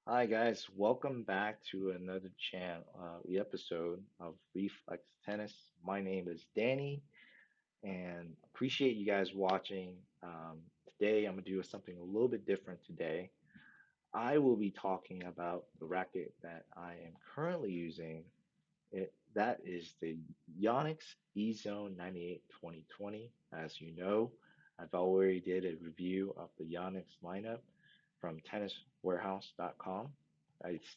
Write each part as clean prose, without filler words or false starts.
Hi guys, welcome back to another channel, episode of Reflex Tennis. My name is Danny, and appreciate you guys watching. Today, I'm gonna do something a little bit different today. I will be talking about the racket that I am currently using. That is the Yonex E-Zone 98 2020. As you know, I've already did a review of the Yonex lineup from tenniswarehouse.com.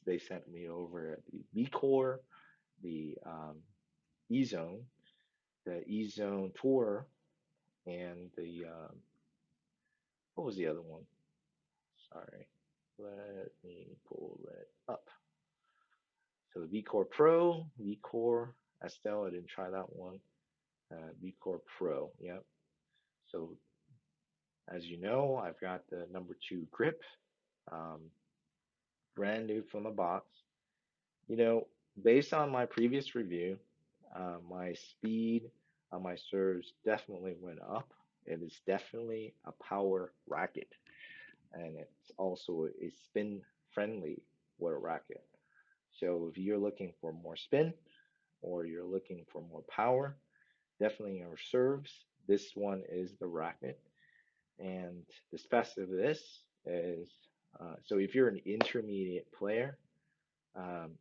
They sent me over the V Core, the E-Zone, the E-Zone Tour, and the what was the other one? Sorry, let me pull it up. So the V Core Pro, V Core Estelle, I didn't try that one. V Core Pro, yep. So as you know, I've got the number two grip, um, brand new from the box. You know, based on my previous review, my speed on my serves definitely went up. It is definitely a power racket, and it's also a spin friendly water racket. So if you're looking for more spin or you're looking for more power, definitely your serves, this one is the racket. And the spec of this is so if you're an intermediate player, um,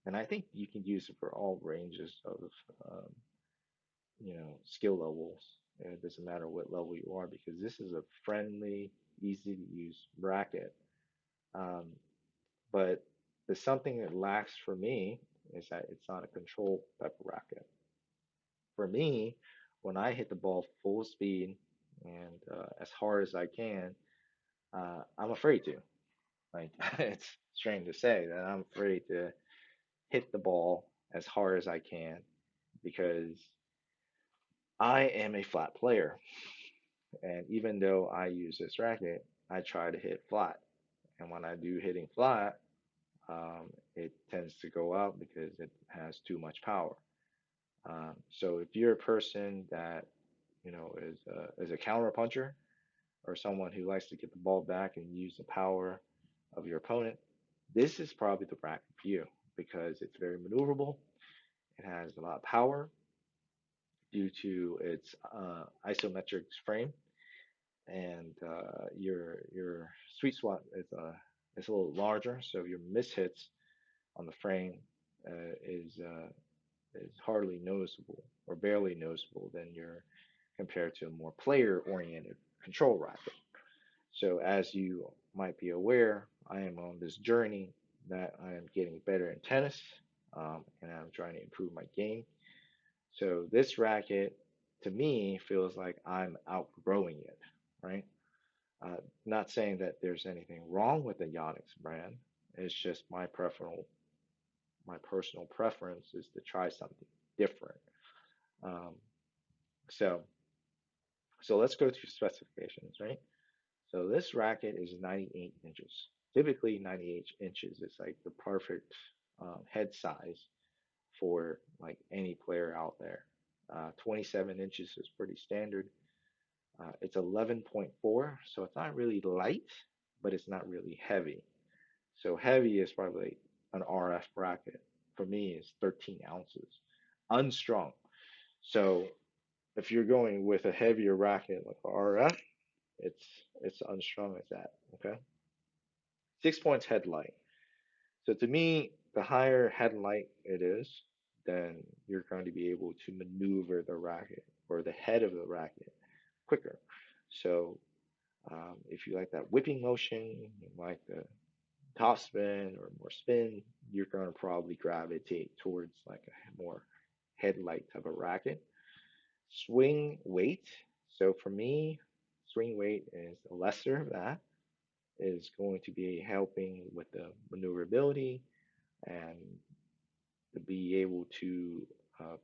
and I think you can use it for all ranges of um, skill levels. It doesn't matter what level you are because this is a friendly, easy to use bracket. Um, but the something that lacks for me is that it's not a control type of racket. For me, when I hit the ball full speed and as hard as I can, I'm afraid to. Like it's strange to say that I'm afraid to hit the ball as hard as I can because I am a flat player. And even though I use this racket, I try to hit flat. And when I do hitting flat, it tends to go out because it has too much power. So if you're a person that is a counter puncher or someone who likes to get the ball back and use the power of your opponent, this is probably the racket for you because it's very maneuverable. It has a lot of power due to its isometric frame, and your sweet spot is a little larger, so your mishits on the frame is hardly noticeable or barely noticeable than your compared to a more player-oriented control racket. So as you might be aware, I am on this journey that I am getting better in tennis, and I'm trying to improve my game. So this racket, to me, feels like I'm outgrowing it, right? Not saying that there's anything wrong with the Yonex brand. It's just my personal preference is to try something different. Um, so, so let's go through specifications, right? So this racket is 98 inches. Typically, 98 inches is like the perfect head size for like any player out there. 27 inches is pretty standard. It's 11.4, so it's not really light, but it's not really heavy. So heavy is probably an RF bracket. For me, is 13 ounces, unstrung. So if you're going with a heavier racket like RF, it's unstrung as that. Okay, 6 points headlight. So to me, the higher headlight it is, then you're going to be able to maneuver the racket or the head of the racket quicker. So if you like that whipping motion, you like the top spin or more spin, you're going to probably gravitate towards like a more headlight type of racket. Swing weight. So for me, swing weight is the lesser of that is going to be helping with the maneuverability and to be able to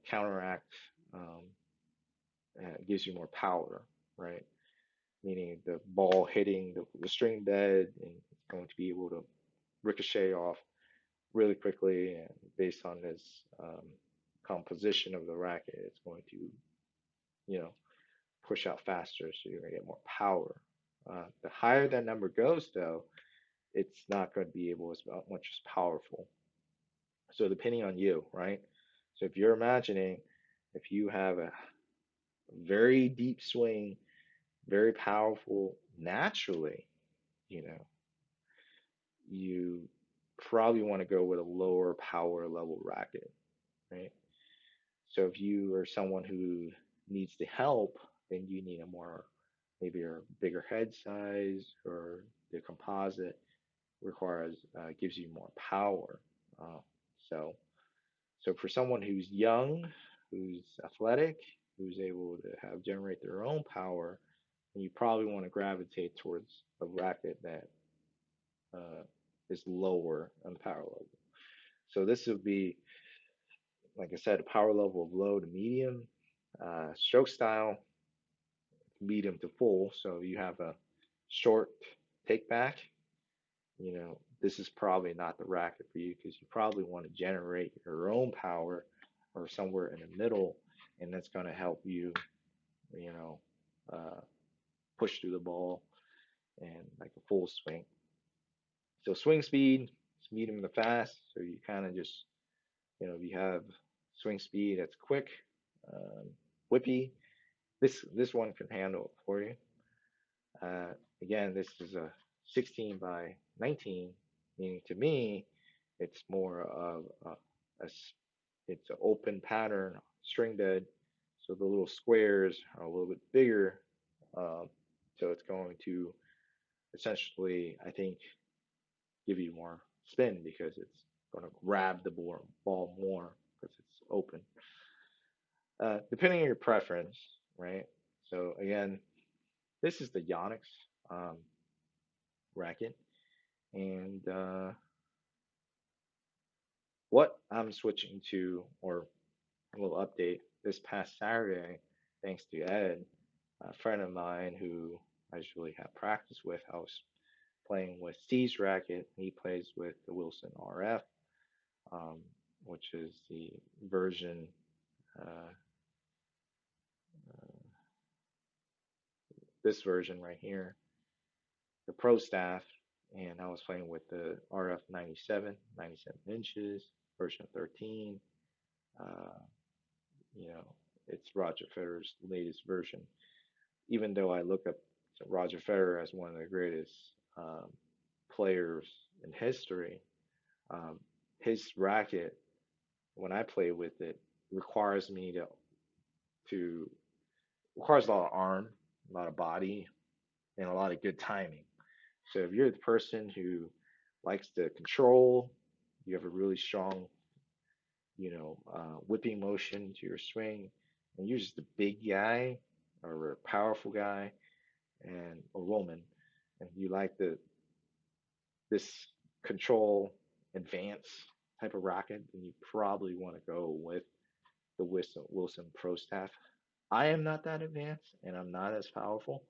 counteract, um, gives you more power, right? Meaning the ball hitting the string bed and it's going to be able to ricochet off really quickly. And based on this composition of the racket, it's going to, you know, push out faster. So you're going to get more power. The higher that number goes, though, it's not going to be able as much as powerful. So depending on you, right? So if you're imagining if you have a very deep swing, very powerful naturally, you know, you probably want to go with a lower power level racket, right? So if you are someone who needs the help, then you need a more maybe a bigger head size or the composite requires gives you more power. Uh, so so for someone who's young, who's athletic, who's able to have generate their own power, you probably want to gravitate towards a racket that uh, is lower on the power level. So this would be, like I said, a power level of low to medium, stroke style, medium to full. So you have a short take back. This is probably not the racket for you because you probably want to generate your own power or somewhere in the middle, and that's going to help you, you know, uh, push through the ball and like a full swing. So swing speed, it's medium to fast. So you kind of just, if you have swing speed that's quick, um, whippy, this one can handle it for you. Uh, Again, this is a 16 by 19, meaning to me, it's more of it's an open pattern string bed. So the little squares are a little bit bigger. Um, so it's going to essentially, I think, give you more spin because it's going to grab the ball more because it's open. Depending on your preference, right? So again, this is the Yonex um, racket, and what I'm switching to, or a little update, this past Saturday, thanks to Ed, a friend of mine who I usually have practice with, I was playing with Steve's racket. He plays with the Wilson RF, um, which is the version, uh, this version right here, the Pro Staff. And I was playing with the RF 97, 97 inches, version 13. Uh, you know, it's Roger Federer's latest version. Even though I look up Roger Federer as one of the greatest um, players in history, um, his racket, when I play with it, requires me to requires a lot of arm, a lot of body, and a lot of good timing. So if you're the person who likes to control, you have a really strong, whipping motion to your swing, and you're just a big guy or a powerful guy and a woman, and you like this control advance type of racket, then you probably want to go with the Wilson Pro Staff. I am not that advanced and I'm not as powerful,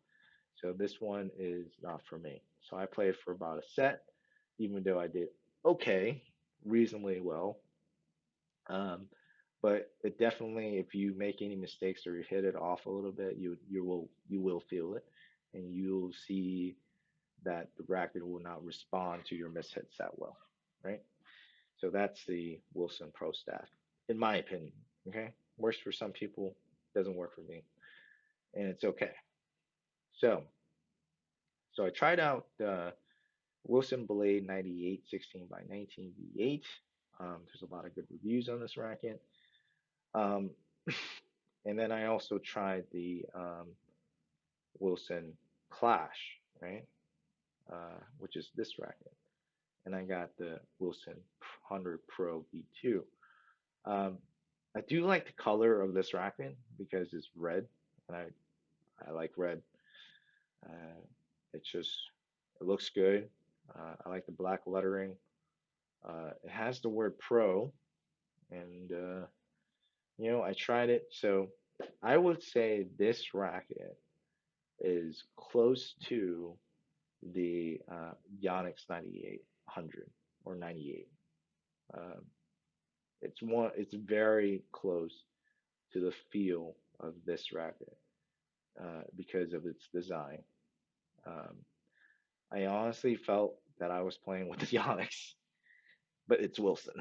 so this one is not for me. So I played for about a set, even though I did okay, reasonably well. Um, but it definitely, if you make any mistakes or you hit it off a little bit, you will feel it, and you'll see that the racket will not respond to your mishits that well, right? So that's the Wilson Pro Staff, in my opinion. Okay, works for some people, doesn't work for me, and it's okay. So, so I tried out Wilson Blade 98 16 by 19 V8. There's a lot of good reviews on this racket. Um, and then I also tried the Wilson Clash, right? Which is this racket. And I got the Wilson 100 Pro V2. Um, I do like the color of this racket because it's red, and I like red. Uh, it's just it looks good. I like the black lettering. It has the word Pro, and I tried it. So I would say this racket is close to the Yonex 9800 or 98. Um, it's very close to the feel of this racket because of its design. Um, I honestly felt that I was playing with the Onyx, but it's Wilson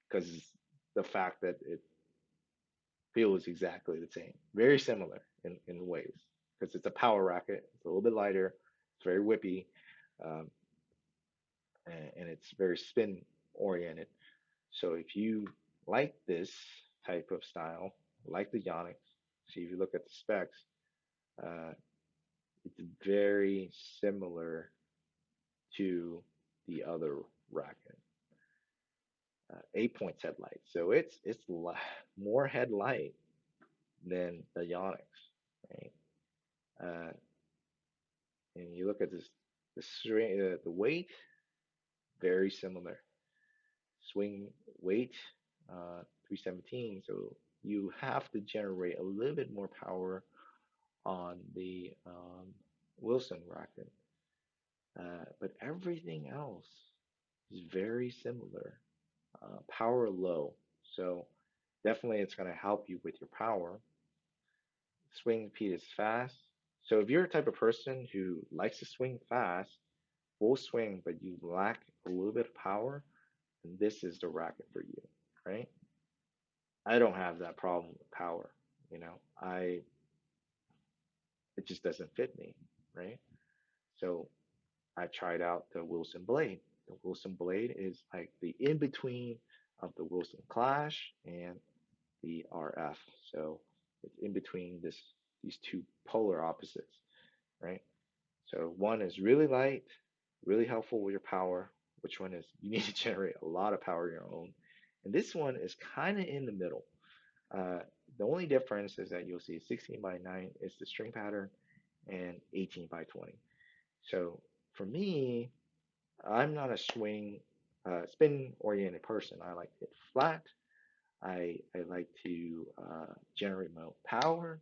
because the fact that it feels exactly the same, very similar in ways because it's a power racket. It's a little bit lighter. It's very whippy, um, and it's very spin oriented. So if you like this type of style, like the Yonex, see if you look at the specs, uh, it's very similar to the other racket. 8 points headlight, so more headlight than the Yonex, right? Uh, and you look at this, the weight, very similar. Swing weight, 317. So you have to generate a little bit more power on the Wilson racket. But everything else is very similar. Power low. So definitely it's going to help you with your power. Swing speed is fast. So if you're a type of person who likes to swing fast, full swing, but you lack a little bit of power, then this is the racket for you, right? I don't have that problem with power. You know, I it just doesn't fit me, right? So I tried out the Wilson Blade. The Wilson Blade is like the in between of the Wilson Clash and the RF. So it's in between these two polar opposites, right? So one is really light, really helpful with your power. Which one is you need to generate a lot of power of your own. And this one is kind of in the middle. Uh, the only difference is that you'll see 16 by 9 is the string pattern and 18 by 20. So for me, I'm not a spin oriented person. I like to hit flat. I like to generate my own power,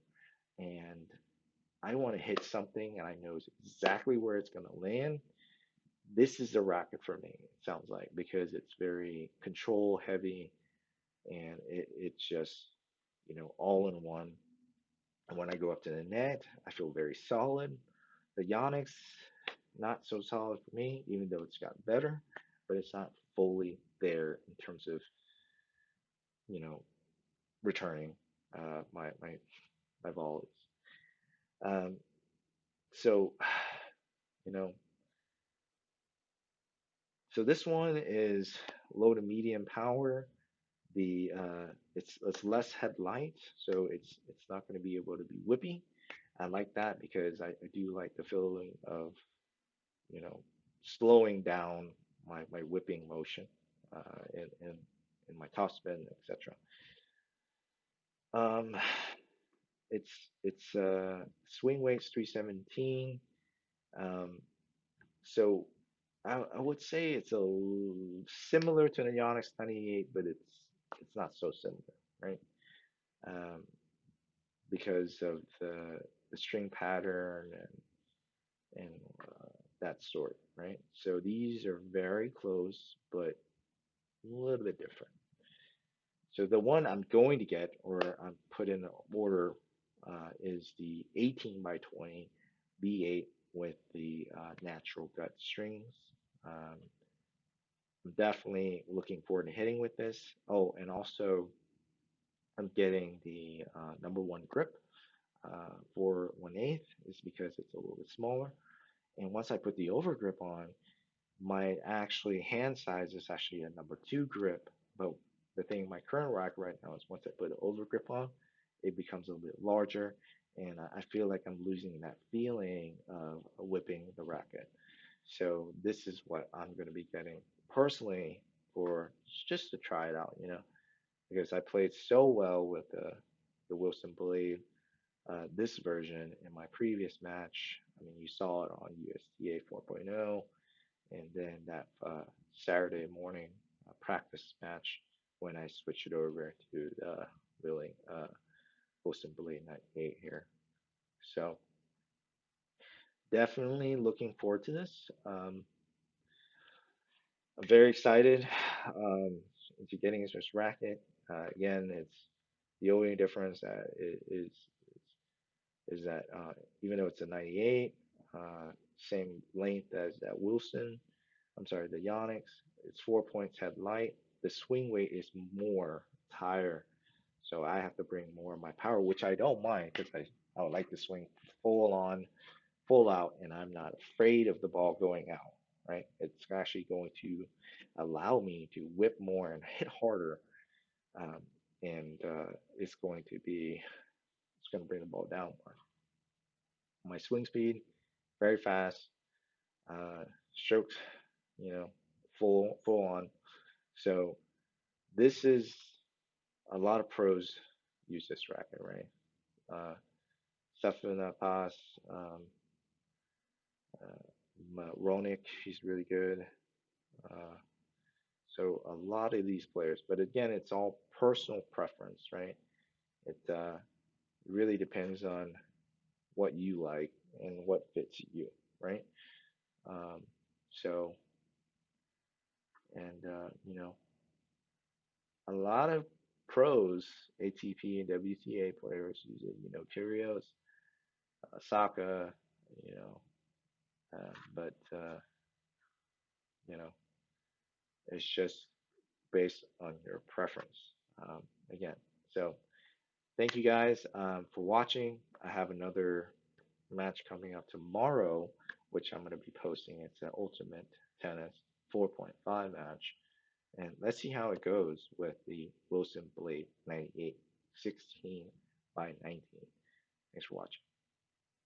and I want to hit something, and I know exactly where it's going to land. This is the racket for me, it sounds like, because it's very control heavy, and it's just, all in one. And when I go up to the net, I feel very solid. The Yonex, not so solid for me, even though it's gotten better, but it's not fully there in terms of, you know, returning my volleys. Um, so, you know, so this one is low to medium power. It's less headlight, so it's not going to be able to be whippy. I like that because I do like the feeling of you know, slowing down my whipping motion in my topspin, etc. Um, it's swing weight's 317. Um, so I would say it's similar to the Yonex 98, but it's not so similar, right? Um, because of the string pattern and that sort, right? So these are very close, but a little bit different. So the one I'm going to get, or I'm put in order, is the 18 by 20 B8 with the natural gut strings. Um, I'm definitely looking forward to hitting with this. Oh, and also I'm getting the number one grip for 1/8 is because it's a little bit smaller. And once I put the over grip on, my actually hand size is actually a number two grip, but the thing my current rack right now is once I put an over grip on, it becomes a little bit larger, and I feel like I'm losing that feeling of whipping the racket. So this is what I'm going to be getting personally for just to try it out, because I played so well with the Wilson Blade, this version in my previous match. I mean, you saw it on USTA 4.0 and then that Saturday morning practice match when I switched it over to the really Boston Blade 98 here. So definitely looking forward to this. I'm very excited into getting into this racket. Again, it's the only difference that is that even though it's a 98, same length as that Wilson, I'm sorry, the Yonex, it's 4 points head light. The swing weight is more, it's higher. So I have to bring more of my power, which I don't mind because I would like to swing full on, full out, and I'm not afraid of the ball going out, right? It's actually going to allow me to whip more and hit harder. Um, and it's going to be, it's going to bring the ball down more. My swing speed, very fast, strokes, you know, full on. So this is a lot of pros use this racket, right? Uh, Stefan Pass, um, Ronick, he's really good. Uh, so a lot of these players, but again, it's all personal preference, right? It really depends on what you like and what fits you, right? Um, so, and a lot of pros, ATP and WTA players use it. Kyrgios, Saka, you know, but you know, it's just based on your preference. Again, so thank you guys for watching. I have another match coming up tomorrow, which I'm going to be posting. It's an Ultimate Tennis 4.5 match. And let's see how it goes with the Wilson Blade 98 16 by 19. Thanks for watching.